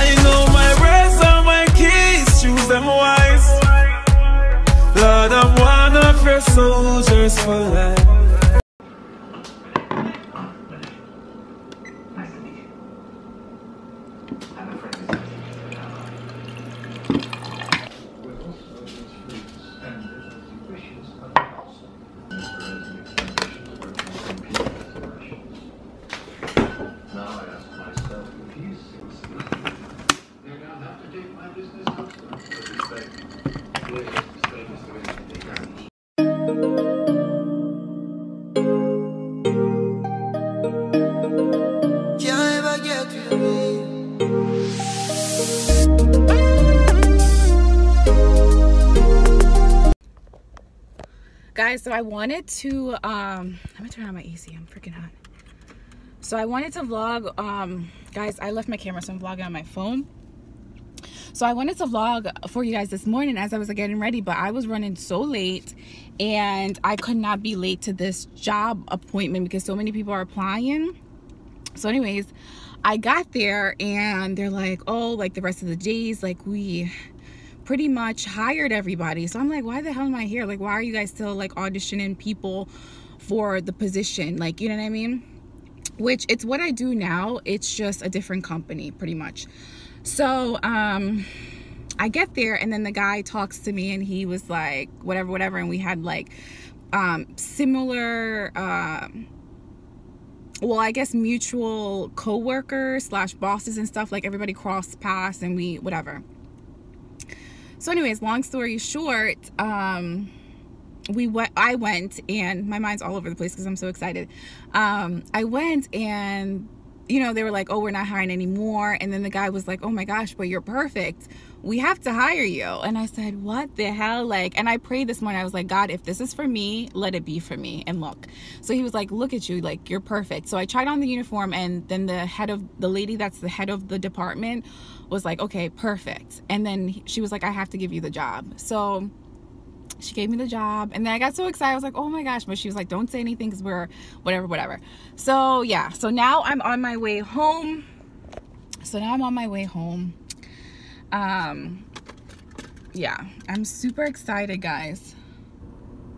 I know my words are my keys, choose them wise. Lord, I'm one of your soldiers for life. Guys, so I wanted to let me turn on my AC. I'm freaking hot. So I wanted to vlog. Guys, I left my camera, so I'm vlogging on my phone. So I wanted to vlog for you guys this morning as I was getting ready, but I was running so late and I could not be late to this job appointment because so many people are applying. So anyways, I got there and they're like, oh, like the rest of the days, like we pretty much hired everybody. So I'm like, why the hell am I here? Like, why are you guys still like auditioning people for the position? Like, you know what I mean? Which it's what I do now. It's just a different company pretty much. So I get there and then the guy talks to me and he was like, whatever. And we had like similar, well, I guess mutual co-workers / bosses and stuff. Like everybody crossed paths and we, whatever. So anyways, long story short, I went and my mind's all over the place because I'm so excited. I went and, you know, they were like, oh, we're not hiring anymore. And then the guy was like, oh my gosh, but you're perfect. We have to hire you. And I said, what the hell? Like, and I prayed this morning. I was like, God, if this is for me, let it be for me. And look. So he was like, look at you, like, you're perfect. So I tried on the uniform and then the lady that's the head of the department was like, okay, perfect. And then she was like, I have to give you the job. So she gave me the job and then I got so excited. I was like, oh my gosh. But she was like, don't say anything because we're whatever. So yeah, so now I'm on my way home. Yeah, I'm super excited, guys.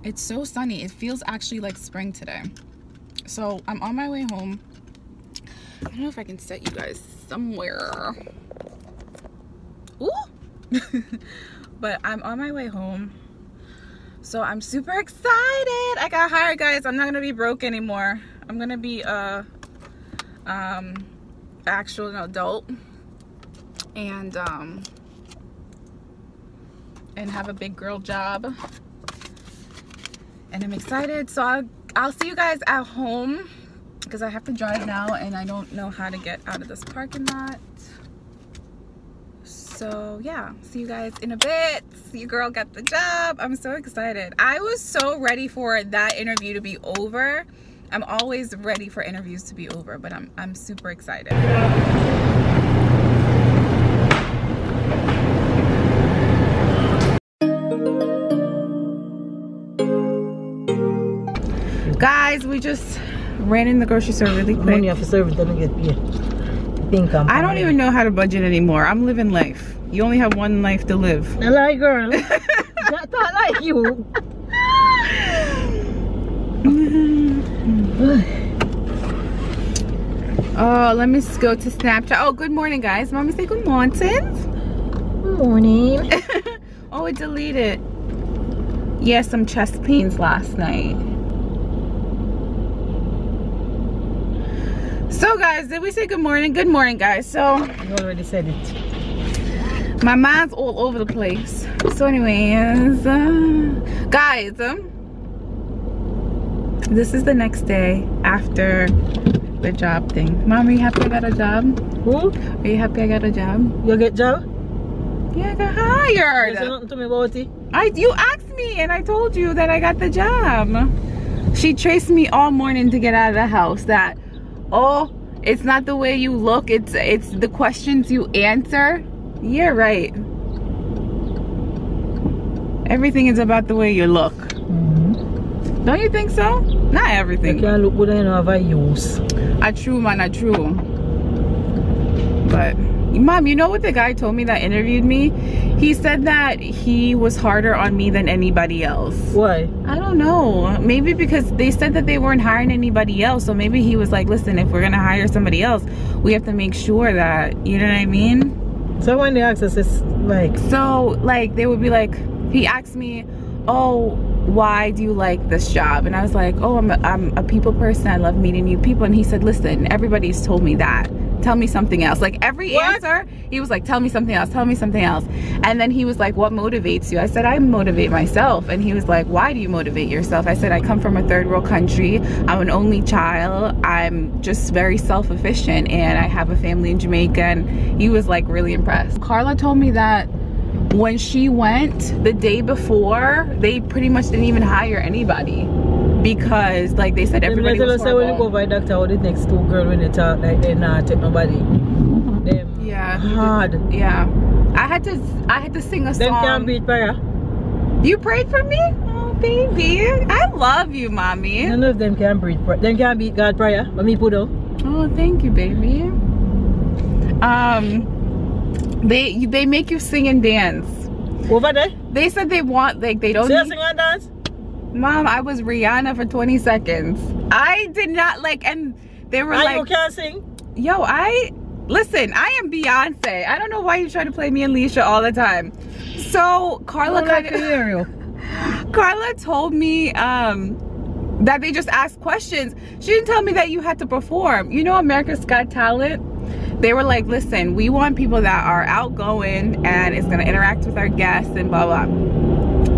It's so sunny. It feels actually like spring today. So I'm on my way home. I don't know if I can set you guys somewhere. Ooh. But I'm on my way home. So I'm super excited. I got hired, guys. I'm not gonna be broke anymore. I'm gonna be a actual adult and have a big girl job. And I'm excited. So I'll see you guys at home because I have to drive now and I don't know how to get out of this parking lot. So yeah, see you guys in a bit. Your girl got the job. I'm so excited. I was so ready for that interview to be over. I'm always ready for interviews to be over, but I'm super excited. Guys, we just ran in the grocery store really quick. Money for service doesn't get paid. I don't even know how to budget anymore. I'm living life. You only have one life to live. I lie, girl. Not like you. Oh, let me go to Snapchat. Oh, good morning, guys. Mommy, say good morning. Good morning. Oh, it deleted. Yeah, some chest pains last night. So guys, did we say good morning? Good morning, guys. So you already said it. My mind's all over the place. So anyways, guys, this is the next day after the job thing. Mom, are you happy I got a job? Who? Are you happy I got a job? You get job? Yeah, I got hired. You said nothing to me about it? You asked me and I told you that I got the job. She traced me all morning to get out of the house that, oh, it's not the way you look, it's the questions you answer. Yeah, right. Everything is about the way you look. Mm-hmm. Don't you think so? Not everything. You can't look good and have a use. A true man, a true. But Mom, you know what the guy told me that interviewed me? He said that he was harder on me than anybody else. Why? I don't know. Maybe because they said that they weren't hiring anybody else. So maybe he was like, listen, if we're going to hire somebody else, we have to make sure that, you know what I mean? So when they ask us, it's like... So, like, they would be like, he asked me, oh, why do you like this job? And I was like, oh, I'm a people person. I love meeting new people. And he said, listen, everybody's told me that. Tell me something else. Like every answer, he was like, tell me something else, tell me something else. And then he was like, what motivates you? I said, I motivate myself. And he was like, why do you motivate yourself? I said, I come from a third world country. I'm an only child. I'm just very self-efficient and I have a family in Jamaica. And he was like really impressed. Carla told me that when she went the day before, they pretty much didn't even hire anybody. Because like they said everybody was horrible. When you go by doctor or the next two girls when they talk like they not take nobody. Them yeah, hard. Yeah. I had to sing a song. Them can't beat prayer. You prayed for me? Oh baby. I love you, mommy. None of them can beat prayer. Them can't beat God prayer. Let me put on. Oh, thank you, baby. They make you sing and dance. Over there? They said they want like they don't so you sing and dance? Mom, I was Rihanna for 20 seconds. I did not like, and they were like, you can't sing? Yo, listen, I am Beyonce. I don't know why you try to play me and Leisha all the time. So Carla Carla told me that they just asked questions. She didn't tell me that you had to perform. You know America's Got Talent? They were like, listen, we want people that are outgoing and is gonna interact with our guests and blah, blah.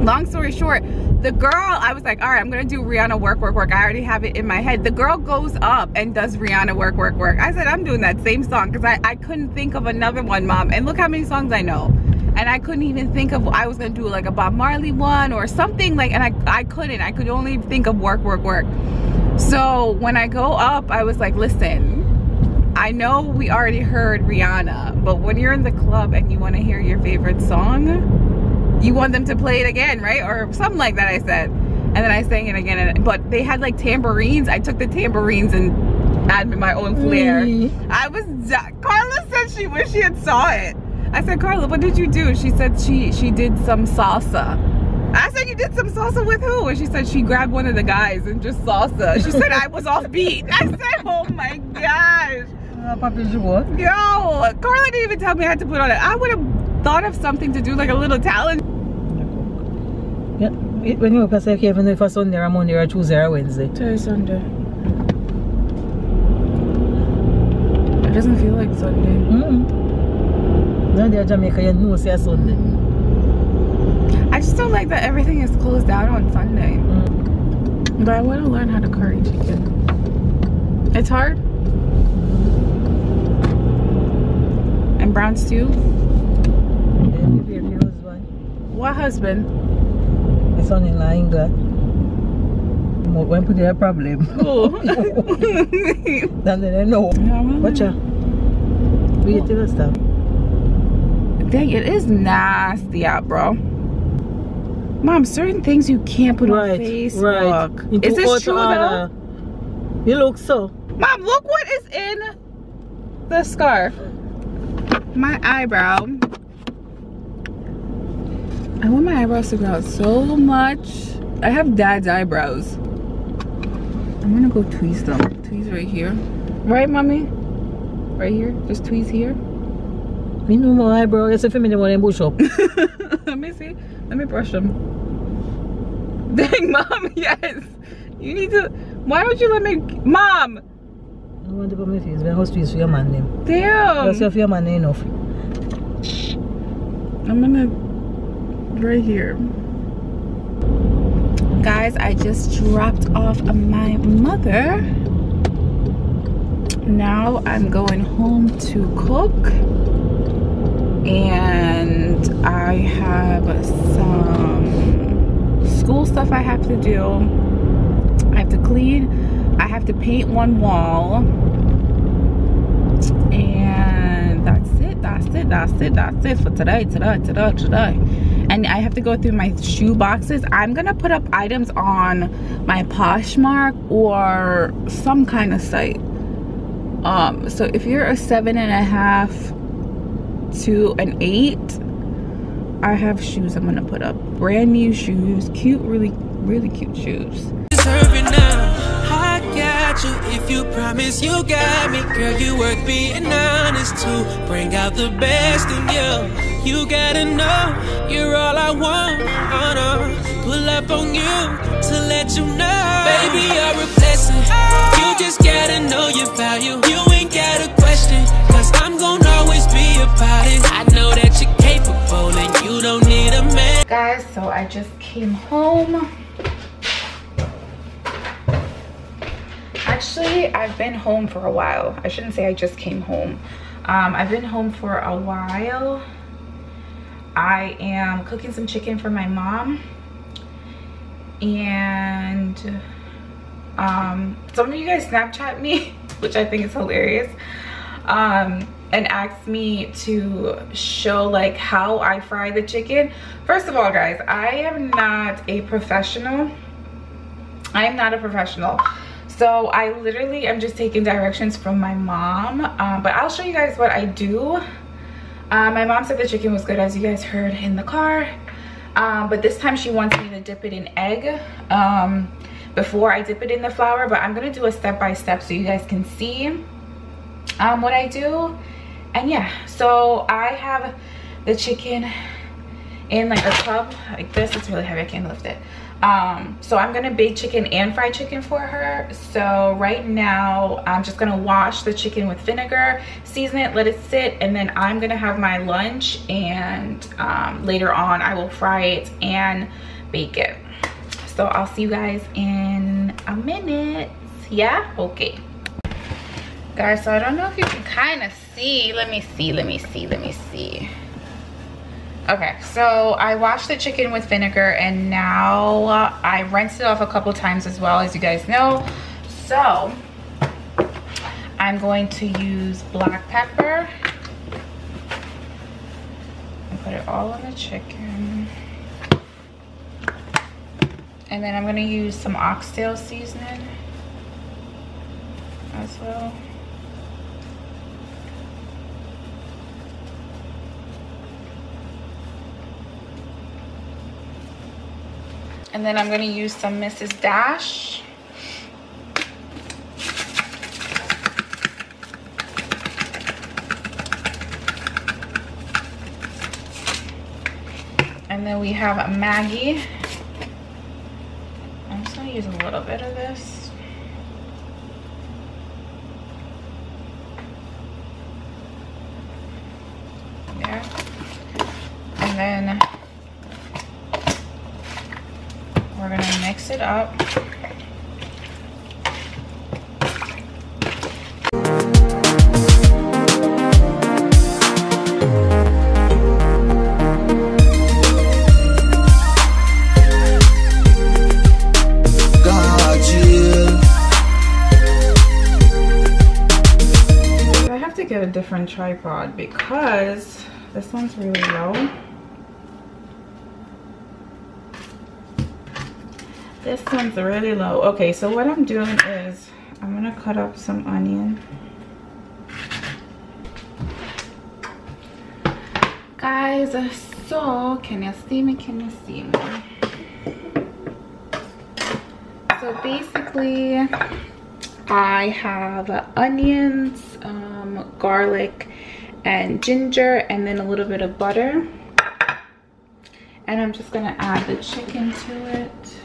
Long story short, the girl, I was like, all right, I'm gonna do Rihanna work. I already have it in my head. The girl goes up and does Rihanna work. I said, I'm doing that same song because I couldn't think of another one, Mom. And look how many songs I know. And I couldn't even think of, I was gonna do like a Bob Marley one or something like, and I could only think of work. So when I go up, I was like, listen, I know we already heard Rihanna, but when you're in the club and you wanna hear your favorite song, you want them to play it again, right? Or something like that, I said. And then I sang it again. But they had like tambourines. I took the tambourines and added my own flair. I was, Carla said she wished she had saw it. I said, Carla, what did you do? She said she did some salsa. I said, you did some salsa with who? And she said she grabbed one of the guys and just salsa. She said I was off beat. I said, oh my gosh. Yo, Carla didn't even tell me I had to put on it. I would have thought of something to do, like a little talent. Yeah, when you work yourself, even if it's Sunday or Monday or Tuesday or Wednesday. Today is Sunday. It doesn't feel like Sunday. No, they're Jamaica, you know it's Sunday. I just don't like that everything is closed out on Sunday. But I want to learn how to curry chicken. It's hard. And brown stew. What husband? My son-in-law in England. When put their problem. Oh. Then they know. Watch out. We get to the stuff. Dang, it is nasty out, bro. Mom, certain things you can't put on Facebook. Right. Is this true though? You look so. Mom, look what is in the scarf. My eyebrow. I want my eyebrows to grow out so much. I have dad's eyebrows. I'm gonna go tweeze them. Tweeze right here. Right, mommy? Right here? Just tweeze here. Me know my eyebrow. It's a feminine one and bush up. Let me see. Let me brush them. Dang, Mom, yes. You need to. Why don't you let me. Mom! I want to put my face. But I tweeze for your man name. Damn. That's for your man enough. I'm gonna. Right here. Guys, I just dropped off my mother. Now I'm going home to cook. And I have some school stuff I have to do. I have to clean. I have to paint one wall. And that's it for today. And I have to go through my shoe boxes. I'm gonna put up items on my Poshmark or some kind of site. So if you're a 7.5 to an 8. I have shoes I'm gonna put up. Brand new shoes. Cute, really cute shoes. I got you if you promise you got me. Girl, you worth being honest to. Bring out the best in you. You gotta know you're all I want. Pull up on you to let you know. Baby, you're a blessing. You just gotta know your value. You ain't gotta question, cause I'm gonna always be about it. I know that you're capable and you don't need a man. Guys, so I just came home. Actually, I've been home for a while. I shouldn't say I just came home. I've been home for a while. I am cooking some chicken for my mom. And some of you guys Snapchat me, which I think is hilarious, and asked me to show like how I fry the chicken. First of all, guys, I am not a professional. I am not a professional. So I literally am just taking directions from my mom, but I'll show you guys what I do. My mom said the chicken was good, as you guys heard in the car, but this time she wants me to dip it in egg before I dip it in the flour. But I'm gonna do a step-by-step so you guys can see what I do. And yeah, so I have the chicken in like a tub like this. It's really heavy, I can't lift it. So I'm gonna bake chicken and fry chicken for her. So right now I'm just gonna wash the chicken with vinegar, season it, let it sit, and then I'm gonna have my lunch, and later on I will fry it and bake it. So I'll see you guys in a minute. Yeah, okay. Guys, so I don't know if you can kind of see. Let me see. Okay, so I washed the chicken with vinegar, and now I rinsed it off a couple times as well, as you guys know. So I'm going to use black pepper and put it all on the chicken. And then I'm going to use some oxtail seasoning as well. And then I'm going to use some Mrs. Dash. And then we have a Maggi. I'm just going to use a little bit of this. There. And then we're gonna mix it up. I have to get a different tripod because this one's really low. This one's really low. Okay, so what I'm doing is I'm gonna cut up some onion. Guys, so can you see me? So basically I have onions, garlic and ginger, and then a little bit of butter, and I'm just gonna add the chicken to it.